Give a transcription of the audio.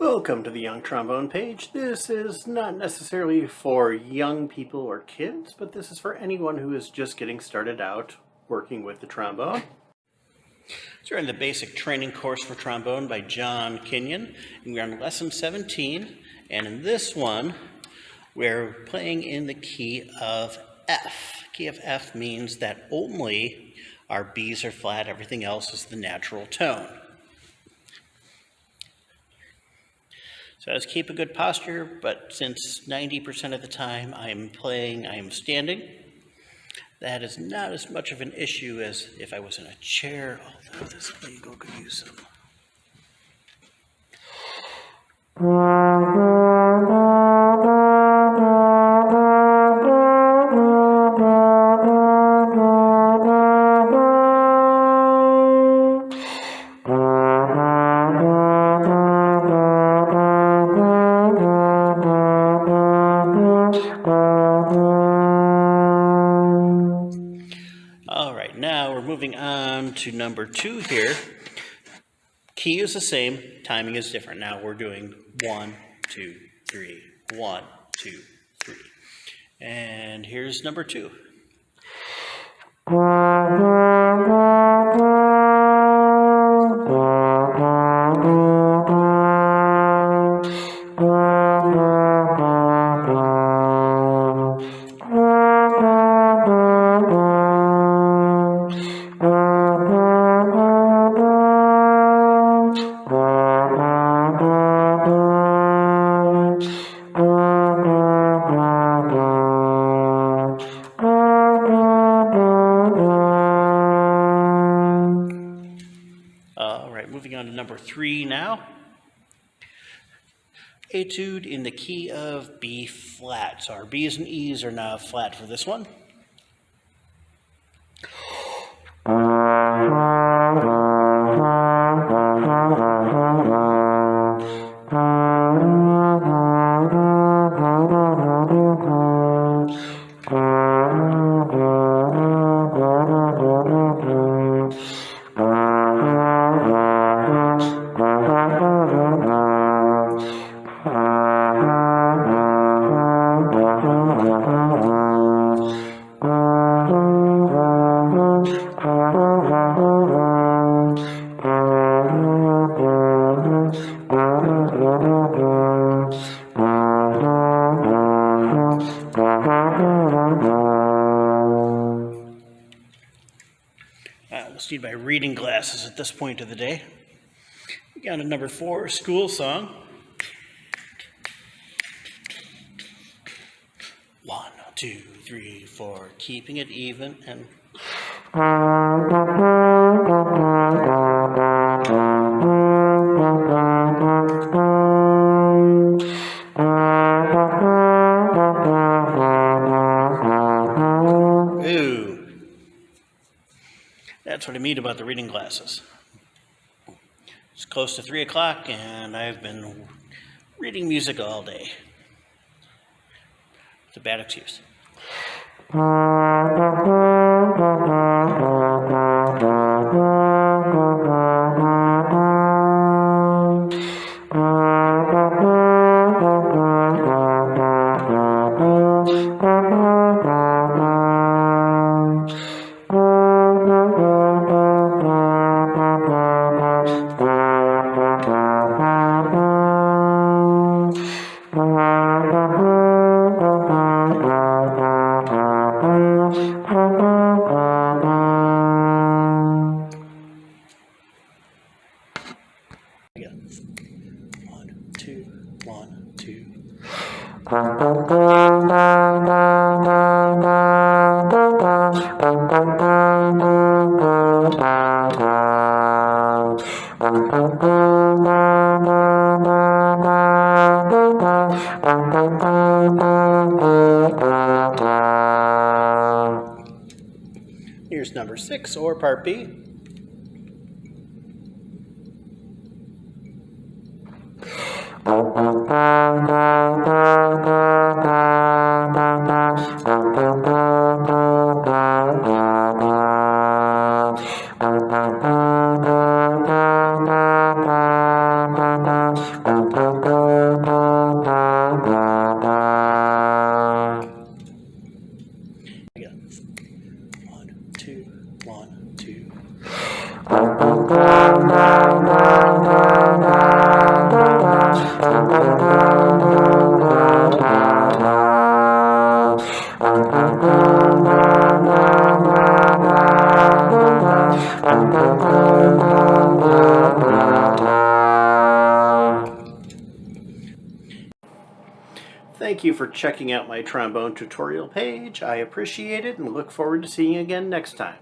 Welcome to the Young Trombone page. This is not necessarily for young people or kids, but this is for anyone who is just getting started out working with the trombone. So we're in the basic training course for trombone by John Kenyon, and we're on lesson 17, and in this one we're playing in the key of F. Key of F means that only our B's are flat, everything else is the natural tone. So let's keep a good posture, but since 90% of the time I am standing, that is not as much of an issue as if I was in a chair, although this legal could use some. All right, now we're moving on to number 2 here. Key is the same, timing is different. Now we're doing 1, 2, 3, 1, 2, 3. And here's number 2. Moving on to number 3 now. Etude in the key of B flat. So our B's and E's are now flat for this one. Let's need my reading glasses at this point of the day. We got a number 4 school song. 1, 2, 3, 4, keeping it even and that's what I mean about the reading glasses. It's close to 3 o'clock and I've been reading music all day. It's a bad excuse. Again. 1, 2, 1, 2. Here's number 6, or part B. 1, 2. Thank you for checking out my trombone tutorial page. I appreciate it and look forward to seeing you again next time.